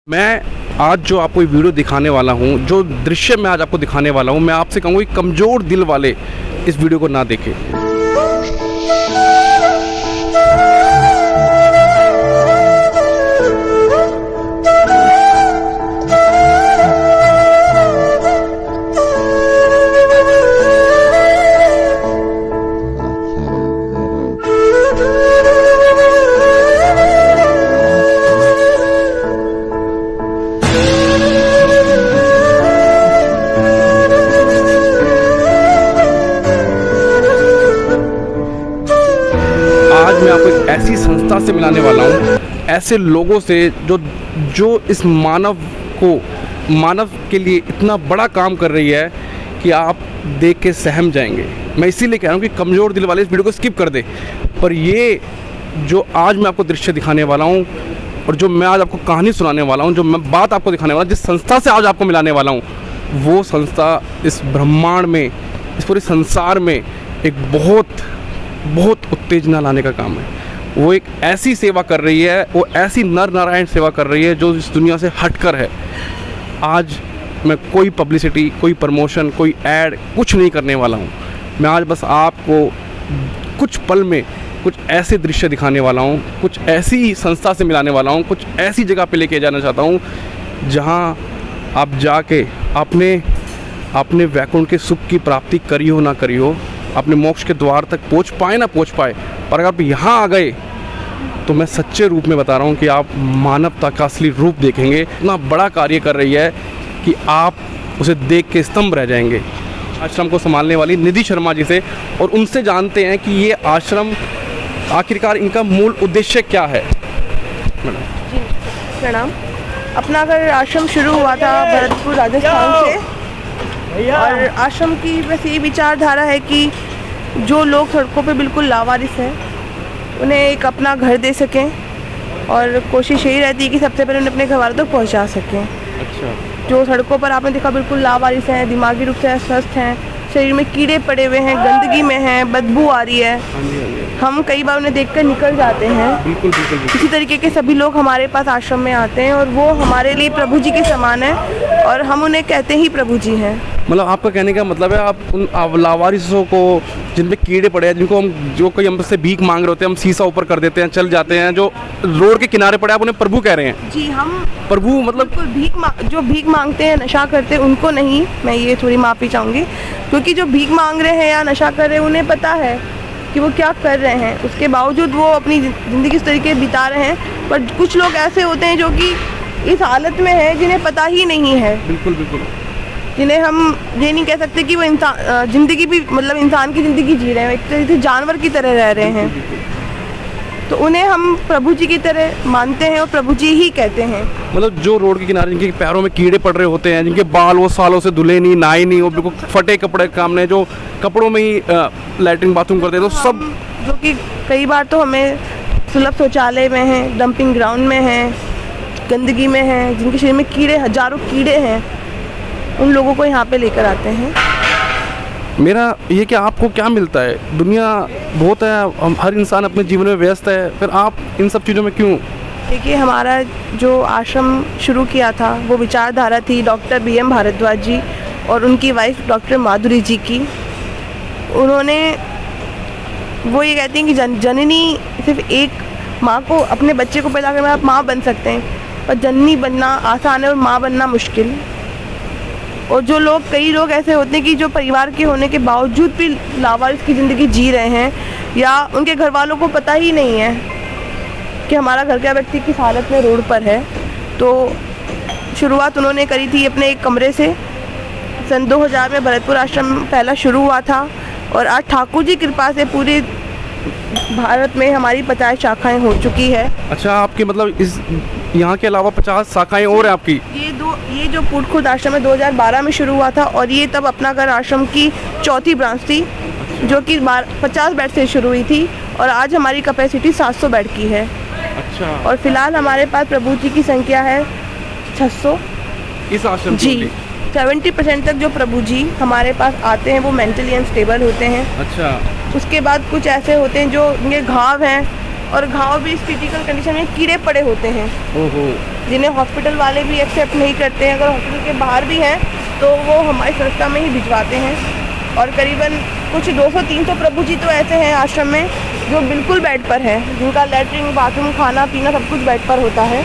मैं आज जो आपको ये वीडियो दिखाने वाला हूँ, जो दृश्य मैं आज आपको दिखाने वाला हूँ, मैं आपसे कहूँगा कि कमज़ोर दिल वाले इस वीडियो को ना देखें। आज मैं आपको एक ऐसी संस्था से मिलाने वाला हूँ, ऐसे लोगों से जो इस मानव के लिए इतना बड़ा काम कर रही है कि आप देख के सहम जाएंगे। मैं इसीलिए कह रहा हूँ कि कमज़ोर दिल वाले इस वीडियो को स्किप कर दे। पर ये जो आज मैं आपको दृश्य दिखाने वाला हूँ और जो मैं आज आपको कहानी सुनाने वाला हूँ, जो मैं बात आपको दिखाने वाला हूँ, जिस संस्था से आज आपको मिलाने वाला हूँ, वो संस्था इस ब्रह्मांड में, इस पूरे संसार में एक बहुत उत्तेजना लाने का काम है। वो एक ऐसी सेवा कर रही है, वो ऐसी नर नारायण सेवा कर रही है जो इस दुनिया से हटकर है। आज मैं कोई पब्लिसिटी, कोई प्रमोशन, कोई ऐड कुछ नहीं करने वाला हूँ। मैं आज बस आपको कुछ पल में कुछ ऐसे दृश्य दिखाने वाला हूँ, कुछ ऐसी संस्था से मिलाने वाला हूँ, कुछ ऐसी जगह पे लेके जाना चाहता हूँ जहाँ आप जाके अपने वैकुंठ के सुख की प्राप्ति करियो ना करियो, अपने मोक्ष के द्वार तक पहुँच पाए ना पहुँच पाए, पर अगर आप यहाँ आ गए तो मैं सच्चे रूप में बता रहा हूँ कि आप मानवता का असली रूप देखेंगे। इतना बड़ा कार्य कर रही है कि आप उसे देख के स्तंभ रह जाएंगे। आश्रम को संभालने वाली निधि शर्मा जी से, और उनसे जानते हैं कि ये आश्रम आखिरकार इनका मूल उद्देश्य क्या है। मैडम जी प्रणाम। अपना अगर आश्रम शुरू हुआ था भरतपुर राजस्थान से, और आश्रम की बस ये विचारधारा है कि जो लोग सड़कों पे बिल्कुल लावारिस हैं उन्हें एक अपना घर दे सकें, और कोशिश यही रहती है कि सबसे पहले उन्हें अपने घर वालों तक पहुंचा सकें। अच्छा। जो सड़कों पर आपने देखा बिल्कुल लावारिस हैं, दिमागी रूप से अस्वस्थ हैं, शरीर में कीड़े पड़े हुए हैं, गंदगी में हैं, बदबू आ रही है, हम कई बार उन्हें देखकर निकल जाते हैं। बिल्कुल। इसी तरीके के सभी लोग हमारे पास आश्रम में आते हैं और वो हमारे लिए प्रभु जी के समान है, और हम उन्हें कहते ही प्रभु जी हैं। मतलब आपका कहने का मतलब है आप उन लावारिसों को, जिन पे कीड़े पड़े हैं, जो कोई हमसे भीख मांग रहे होते हैं, हम शीशा ऊपर कर देते हैं, चल जाते हैं, जो रोड के किनारे पड़े, आप उन्हें प्रभु कह रहे हैं। जी, हम प्रभु मतलब जो भीख मांगते हैं, नशा करते हैं, उनको नहीं, मैं ये थोड़ी माफ़ी चाहूँगी, क्योंकि जो भीख मांग रहे हैं या नशा कर रहे हैं उन्हें पता है कि वो क्या कर रहे हैं, उसके बावजूद वो अपनी ज़िंदगी इस तरीके बिता रहे हैं। पर कुछ लोग ऐसे होते हैं जो कि इस हालत में हैं जिन्हें पता ही नहीं है। बिल्कुल। जिन्हें हम ये नहीं कह सकते कि वो इंसान ज़िंदगी भी, मतलब इंसान की ज़िंदगी जी रहे हैं, एक तरह से जानवर की तरह रह रहे हैं। तो उन्हें हम प्रभु जी की तरह मानते हैं और प्रभु जी ही कहते हैं। मतलब जो रोड के किनारे जिनके पैरों में कीड़े पड़ रहे होते हैं, जिनके बाल वो सालों से धुले नहीं, नहाए नहीं, वो बिल्कुल फटे कपड़े काम ने, जो कपड़ों में ही लैट्रिन बाथरूम करते हैं, तो सब जो कि कई बार तो हमें सुलभ शौचालय में हैं, डंपिंग ग्राउंड में हैं, गंदगी में हैं, जिनके शरीर में कीड़े, हजारों कीड़े हैं, उन लोगों को यहाँ पे लेकर आते हैं। मेरा ये कि आपको क्या मिलता है? दुनिया बहुत है, हर इंसान अपने जीवन में व्यस्त है, फिर आप इन सब चीज़ों में क्यों? देखिए, हमारा जो आश्रम शुरू किया था वो विचारधारा थी डॉक्टर BM भारद्वाज जी और उनकी वाइफ डॉक्टर माधुरी जी की। उन्होंने, वो ये कहती हैं कि जननी सिर्फ एक माँ को, अपने बच्चे को पैदा करके आप माँ बन सकते हैं, पर जननी बनना आसान है और माँ बनना मुश्किल। और कई लोग ऐसे होते हैं कि जो परिवार के होने के बावजूद भी लावारिस की ज़िंदगी जी रहे हैं, या उनके घर वालों को पता ही नहीं है कि हमारा घर का व्यक्ति किस हालत में रोड पर है। तो शुरुआत उन्होंने करी थी अपने एक कमरे से। सन 2000 में भरतपुर आश्रम पहला शुरू हुआ था, और आज ठाकुर जी कृपा से पूरे भारत में हमारी 50 शाखाएँ हो चुकी है। अच्छा, आपके मतलब इस यहाँ के अलावा 50 शाखाएँ और हैं आपकी? ये जो पुटखुर्द आश्रम है 2012 में शुरू हुआ था, और ये तब अपना घर आश्रम की चौथी ब्रांच थी, जो कि 50 बेड से शुरू हुई थी, और आज हमारी कैपेसिटी 700 बेड की है। अच्छा। और फिलहाल हमारे पास प्रभु जी की संख्या है 600 इस आश्रम जी। 70% तक जो प्रभु जी हमारे पास आते हैं वो मेंटली अनस्टेबल होते हैं। अच्छा। उसके बाद कुछ ऐसे होते हैं जो उनके घाव हैं, और घाव भी इस क्रिटिकल कंडीशन में कीड़े पड़े होते हैं, ओहो, जिन्हें हॉस्पिटल वाले भी एक्सेप्ट नहीं करते हैं। अगर हॉस्पिटल के बाहर भी हैं तो वो हमारी संस्था में ही भिजवाते हैं। और करीबन कुछ 200-300 प्रभु जी तो ऐसे हैं आश्रम में जो बिल्कुल बेड पर हैं, जिनका लैट्रिन, बाथरूम, खाना पीना सब कुछ बेड पर होता है।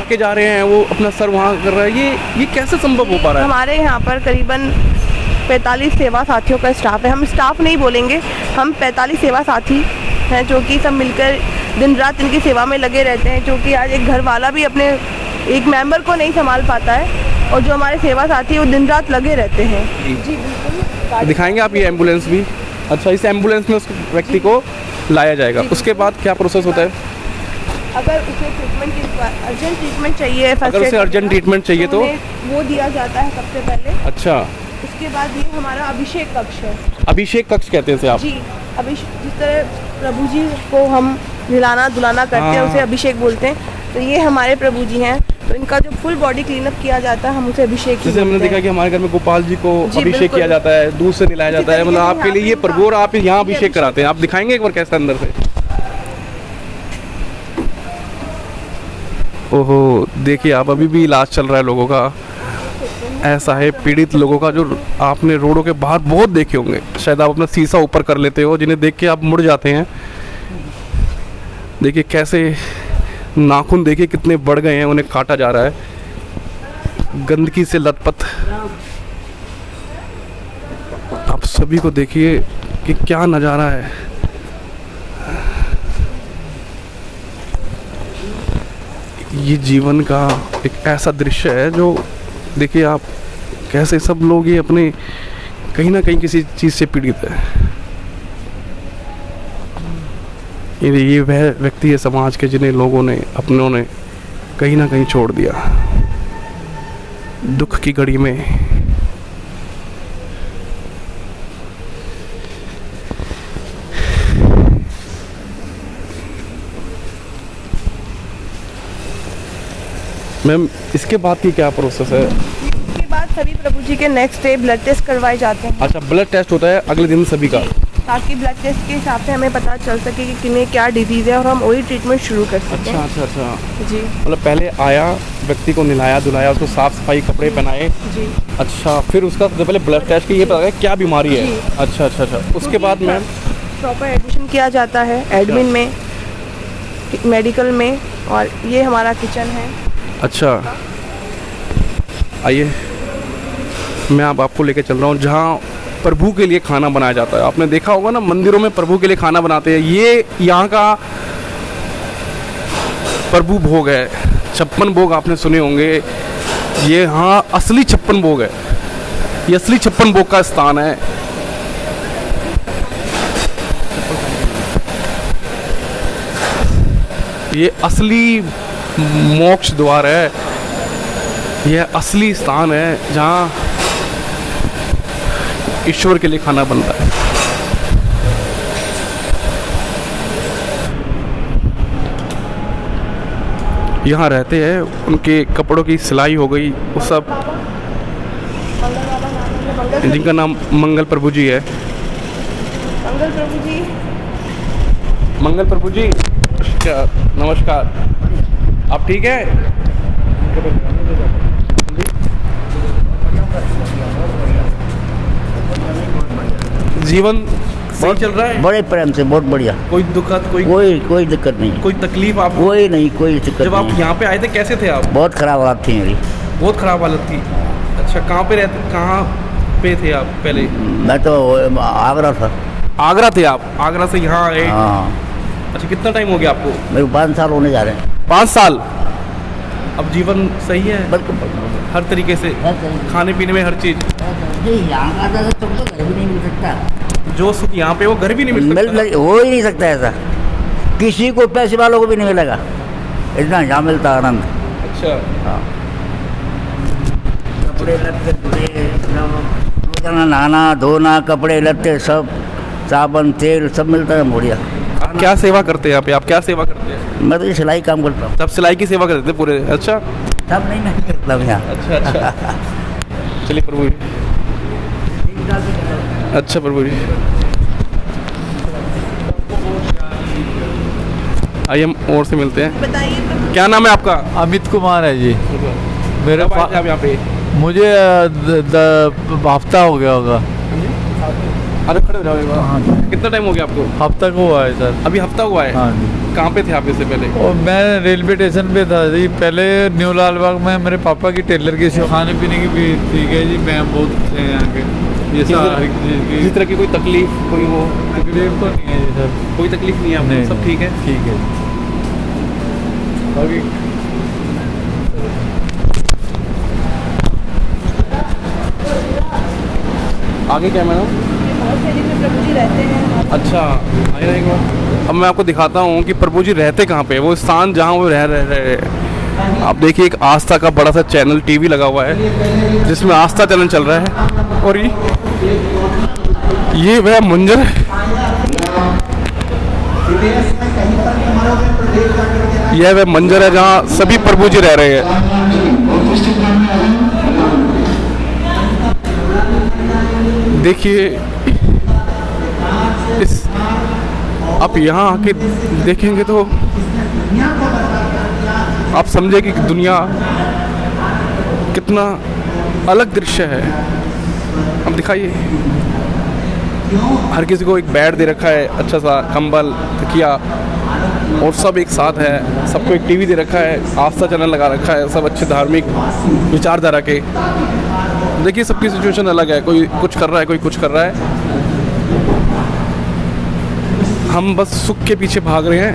के जा रहे हैं, वो अपना सर वहाँ कर रहा है, ये कैसे संभव हो पा रहा है? हमारे यहाँ पर करीबन 45 सेवा साथियों का स्टाफ है। हम स्टाफ नहीं बोलेंगे, हम 45 सेवा साथी हैं जो कि सब मिलकर दिन रात इनकी सेवा में लगे रहते हैं। जो कि आज एक घर वाला भी अपने एक मेंबर को नहीं संभाल पाता है, और जो हमारे सेवा साथी वो दिन रात लगे रहते हैं। जी बिल्कुल। दिखाएंगे आप ये एम्बुलेंस भी? अच्छा, इस एम्बुलेंस में उस व्यक्ति को लाया जाएगा, उसके बाद क्या प्रोसेस होता है? अगर उसे ट्रीटमेंट की अर्जेंट ट्रीटमेंट चाहिए, अगर उसे अर्जेंट ट्रीटमेंट चाहिए तो वो दिया जाता है सबसे पहले। अच्छा, उसके बाद ये हमारा अभिषेक कक्ष है। अभिषेक कक्ष कहते हैं इसे आप? जी, जिस तरह प्रभु जी को हम नहलाना धुलाना करते हैं, उसे अभिषेक बोलते हैं। तो ये हमारे प्रभु जी हैं, तो इनका जो फुल बॉडी क्लीनअप किया जाता है हम उसे अभिषेक ही जैसे हमने बोलते देखा हैं। कि हमारे घर में गोपाल जी को अभिषेक बिल्कुल। किया जाता है, दूध से नहलाया जाता है, मतलब आपके लिए ये प्रभु और आप यहाँ अभिषेक कराते हैं। आप दिखाएंगे एक बार कैसे अंदर से? ओहो, देखिए आप, अभी भी इलाज चल रहा है लोगों का। ऐसा है पीड़ित लोगों का, जो आपने रोडों के बाहर बहुत देखे होंगे, शायद आप अपना शीशा ऊपर कर लेते हो, जिन्हें देख के आप मुड़ जाते हैं। देखिए कैसे नाखून, देखिए कितने बढ़ गए हैं, उन्हें काटा जा रहा है गंदगी से लथपथ। आप सभी को देखिए कि क्या नज़ारा है। ये जीवन का एक ऐसा दृश्य है जो देखिए आप, कैसे सब लोग ये अपने कहीं ना कहीं किसी चीज़ से पीड़ित है। ये वह व्यक्ति है समाज के जिन्हें लोगों ने, अपनों ने कहीं ना कहीं छोड़ दिया दुख की घड़ी में। मैम, इसके बाद की क्या प्रोसेस है? इसके बाद सभी प्रभु जी के नेक्स्ट डे ब्लड टेस्ट करवाए जाते हैं। अच्छा, ब्लड टेस्ट होता है अगले दिन सभी का? ताकि ब्लड टेस्ट के हिसाब से हमें पता चल सके कि किन्हें क्या डिजीज़ है और हम वही ट्रीटमेंट शुरू कर सकें। अच्छा। जी, मतलब पहले आया, व्यक्ति को नहलाया धुलाया, उसको साफ सफाई कपड़े पहनाए। जी। अच्छा, फिर उसका सबसे पहले ब्लड टेस्ट की ये पता है क्या बीमारी है। जी। अच्छा। उसके बाद मैम प्रॉपर एडमिशन किया जाता है, एडमिन में, मेडिकल में। और ये हमारा किचन है। अच्छा, आइए, मैं अब आपको लेके चल रहा हूँ जहाँ प्रभु के लिए खाना बनाया जाता है। आपने देखा होगा ना, मंदिरों में प्रभु के लिए खाना बनाते हैं। ये यहाँ का प्रभु भोग है। 56 भोग आपने सुने होंगे, ये हाँ असली 56 भोग है। ये असली 56 भोग का स्थान है। ये असली मोक्ष द्वार है, यह असली स्थान है जहाँ ईश्वर के लिए खाना बनता है। यहाँ रहते हैं, उनके कपड़ों की सिलाई हो गई, वो सब, जिनका नाम मंगल प्रभु जी है। मंगल प्रभु जी, मंगल प्रभु जी, नमस्कार। आप ठीक है? जीवन सही चल रहा है? बड़े प्रेम से, बहुत बढ़िया। कोई दुखद, कोई दिक्कत नहीं, कोई तकलीफ आप? कोई नहीं, कोई दिक्कत जब आप नहीं। यहाँ पे आए थे कैसे थे आप? बहुत खराब हालत थी मेरी, बहुत खराब हालत थी। अच्छा, कहाँ पे थे आप पहले? मैं तो आगरा था। आगरा थे आप? आगरा से यहाँ आए? हाँ। अच्छा, कितना टाइम हो गया आपको? मेरे को 5 साल होने जा रहे हैं। 5 साल। अब जीवन सही है बिल्कुल हर तरीके से, खाने पीने में हर चीज़? यहाँ का तो तुम तो घर भी नहीं मिल सकता। जो सुख यहाँ पे वो घर भी नहीं मिल सकता। हो ही नहीं सकता ऐसा, किसी को, पैसे वालों को भी नहीं मिलेगा इतना यहाँ मिलता आनंद। अच्छा। हाँ। कपड़े लत्ते धुले, रोजाना नहाना धोना, कपड़े लत्ते सब, साबुन तेल सब मिलता है, बढ़िया। आप क्या सेवा करते हैं यहाँ पे? आप क्या सेवा करते हैं? मैं तो ये सिलाई काम करता हूँ। सब सिलाई की सेवा करते थे पूरे? अच्छा। सब नहीं करता हूँ यहाँ। अच्छा। चलिए प्रभु जी। अच्छा प्रभु जी। आइए हम और से मिलते हैं। बताइए क्या नाम है आपका? अमित कुमार है जी। मेरे कब आए थे आप यहाँ पे? मुझे हफ्ता हो गया होगा। अरे खड़े हो जाओ एक बार। कितना टाइम हो गया आपको? हफ्ता को हुआ है सर। अभी हफ्ता हुआ है? हाँ जी। कहाँ पे थे आप इससे पहले? और मैं रेलवे स्टेशन पे था जी। पहले न्यू लाल बाग में मेरे पापा की टेलर की खाने पीने की भी ठीक है जी। मैम बहुत अच्छे हैं यहाँ के। ये सारी चीज़ की किसी तरह की कोई तकलीफ कोई हो? तकलीफ तो नहीं है जी सर। कोई तकलीफ नहीं है आपको? नहीं, सब ठीक है? ठीक है। बाकी आगे क्या मैडम? प्रभु जी रहते हैं। अच्छा आइए एक बार। अब मैं आपको दिखाता हूँ कि प्रभु जी रहते कहाँ पे, वो स्थान जहाँ वो रह रहे हैं। आप देखिए एक आस्था का बड़ा सा चैनल टीवी लगा हुआ है जिसमें आस्था चैनल चल रहा है, और ये वह मंजर है, यह वह मंजर है जहाँ सभी प्रभु जी रह रहे हैं। देखिए इस आप यहाँ आके देखेंगे तो आप समझे कि दुनिया कितना अलग दृश्य है। अब दिखाइए, हर किसी को एक बेड दे रखा है, अच्छा सा कंबल तकिया, और सब एक साथ है। सबको एक टीवी दे रखा है, आस्था चैनल लगा रखा है, सब अच्छे धार्मिक विचारधारा के। देखिए सबकी सिचुएशन अलग है, कोई कुछ कर रहा है, कोई कुछ कर रहा है। हम बस सुख के पीछे भाग रहे हैं,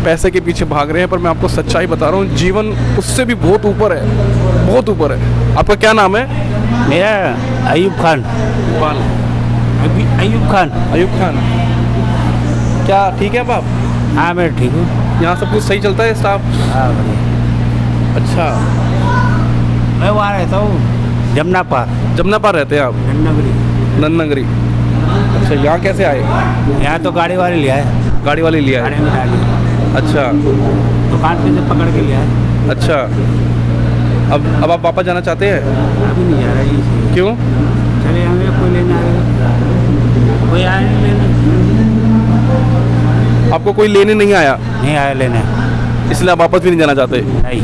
पैसे के पीछे भाग रहे हैं, पर मैं आपको सच्चाई बता रहा हूँ, जीवन उससे भी बहुत ऊपर है, बहुत ऊपर है। आपका क्या नाम है? मेरा अयूब खान। अयूब खान। अयूब खान, क्या ठीक है अब आप? हाँ मैं ठीक हूँ। यहाँ सब कुछ सही चलता है, स्टाफ? हाँ बढ़िया। अच्छा, मैं वहाँ रहता हूँ जमुना पार। जमुना पार रहते हैं आप? नगरी। नंदनगरी। अच्छा, यहाँ कैसे आए? यहाँ तो गाड़ी वाले लिया है। गाड़ी वाले लिया गाड़ी है? में डाली। अच्छा दुकान पे से पकड़ के लिया है। अच्छा। अब आप वापस जाना चाहते हैं? अभी नहीं जा रहा है। क्यों? चले हमें कोई लेना है, कोई आया नहीं लेने। आपको कोई लेने नहीं आया नहीं आया लेने। इसलिए आप वापस भी नहीं जाना चाहते? नहीं,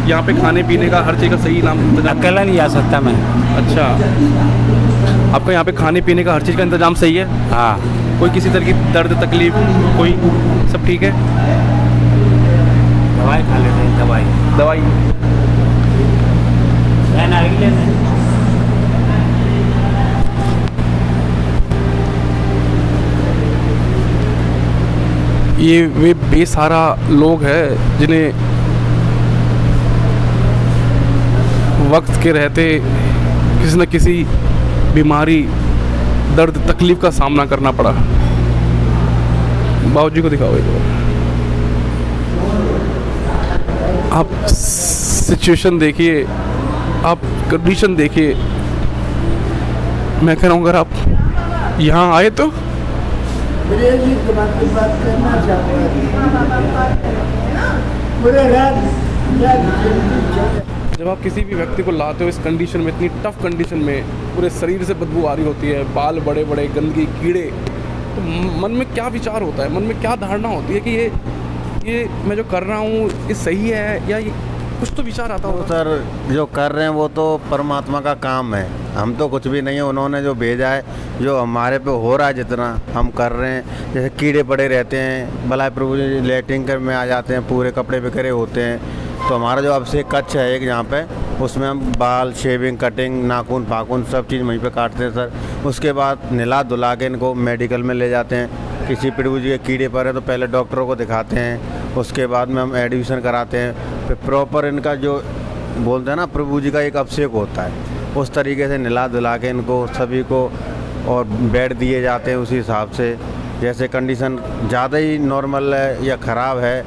यहाँ पे खाने पीने का हर चीज़ का सही इंतजाम? अकेला नहीं जा सकता मैं। अच्छा, आपका यहाँ पे खाने पीने का हर चीज़ का इंतजाम सही है? हाँ। कोई किसी तरह की दर्द तकलीफ कोई, सब ठीक है? दवाई खा लेते हैं। दवाई लेना ही लेना। ये वे बेसहारा लोग हैं जिन्हें वक्त के रहते किसी न किसी बीमारी, दर्द, तकलीफ का सामना करना पड़ा। बाबूजी को दिखाओ एक बार। आप सिचुएशन देखिए, आप कंडीशन देखिए। मैं कह रहा हूँ अगर आप यहाँ आए तो जब आप किसी भी व्यक्ति को लाते हो इस कंडीशन में, इतनी टफ कंडीशन में, पूरे शरीर से बदबू आ रही होती है, बाल बड़े बड़े, गंदगी, कीड़े, तो मन में क्या विचार होता है, मन में क्या धारणा होती है कि ये मैं जो कर रहा हूँ ये सही है, या ये कुछ तो विचार आता होगा? सर जो कर रहे हैं वो तो परमात्मा का काम है, हम तो कुछ भी नहीं है। उन्होंने जो भेजा है, जो हमारे पे हो रहा है, जितना हम कर रहे हैं। जैसे कीड़े पड़े रहते हैं, भला प्रभु जी लेटरिन कर में आ जाते हैं, पूरे कपड़े पे करे होते हैं, तो हमारा जो अब से कच्छ है एक यहाँ पे, उसमें हम बाल, शेविंग, कटिंग, नाखून फाखून सब चीज़ वहीं पे काटते हैं सर। उसके बाद नहला धुला के इनको मेडिकल में ले जाते हैं। किसी प्रभु जी के कीड़े पर है तो पहले डॉक्टरों को दिखाते हैं, उसके बाद में हम एडमिशन कराते हैं। फिर प्रॉपर इनका जो बोलते हैं ना, प्रभु जी का एक अभिषेक होता है, उस तरीके से नहला धुला के इनको सभी को, और बेड दिए जाते हैं उसी हिसाब से। जैसे कंडीशन ज़्यादा ही नॉर्मल है या ख़राब है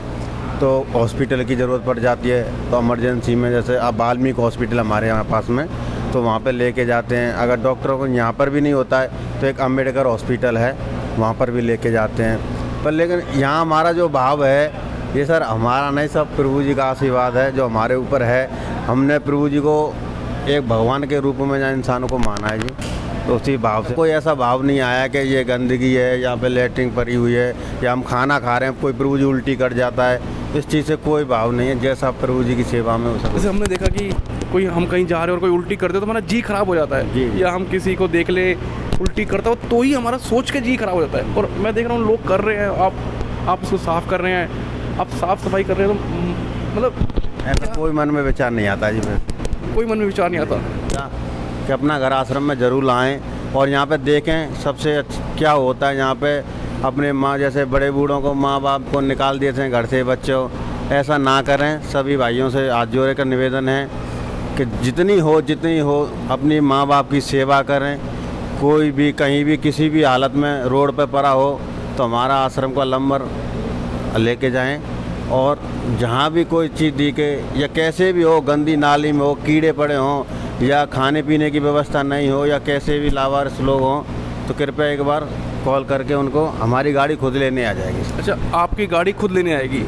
तो हॉस्पिटल की ज़रूरत पड़ जाती है, तो इमरजेंसी में जैसे अब वाल्मीकि हॉस्पिटल हमारे यहाँ पास में, तो वहाँ पे लेके जाते हैं। अगर डॉक्टरों को यहाँ पर भी नहीं होता है तो एक अम्बेडकर हॉस्पिटल है, वहाँ पर भी लेके जाते हैं। पर लेकिन यहाँ हमारा जो भाव है ये सर हमारा नहीं, सब प्रभु जी का आशीर्वाद है जो हमारे ऊपर है। हमने प्रभु जी को एक भगवान के रूप में जहाँ इंसानों को माना है जी। तो उसी भाव से कोई ऐसा भाव नहीं आया कि ये गंदगी है, यहाँ पे लेटरिन पड़ी हुई है, या हम खाना खा रहे हैं कोई प्रभु जी उल्टी कर जाता है, इस चीज़ से कोई भाव नहीं है। जैसा प्रभु जी की सेवा में हो सकता जैसे हमने देखा कि कोई हम कहीं जा रहे हैं और कोई उल्टी करते तो हमारा जी खराब हो जाता है, जी। या हम किसी को देख ले उल्टी करता हो तो ही हमारा सोच के जी खराब हो जाता है। और मैं देख रहा हूँ लोग कर रहे हैं, आप उसको साफ़ कर रहे हैं, आप साफ़ सफाई कर रहे हैं, तो मतलब ऐसा कोई मन में विचार नहीं आता जी। फिर कोई मन में विचार नहीं आता क्या कि अपना घर आश्रम में ज़रूर लाएं और यहाँ पे देखें सबसे क्या होता है। यहाँ पे अपने माँ जैसे बड़े बूढ़ों को, माँ बाप को निकाल देते हैं घर से बच्चों, ऐसा ना करें। सभी भाइयों से हाथ जोड़े का निवेदन है कि जितनी हो अपनी माँ बाप की सेवा करें। कोई भी कहीं भी किसी भी हालत में रोड पे पड़ा हो तो हमारा आश्रम का नंबर लेके जाएं, और जहाँ भी कोई चीज़ दिखे या कैसे भी हो, गंदी नाली में हो, कीड़े पड़े हों, या खाने पीने की व्यवस्था नहीं हो, या कैसे भी लावारिस लोग हों, तो कृपया एक बार कॉल करके उनको, हमारी गाड़ी खुद लेने आ जाएगी। अच्छा, आपकी गाड़ी खुद लेने आएगी?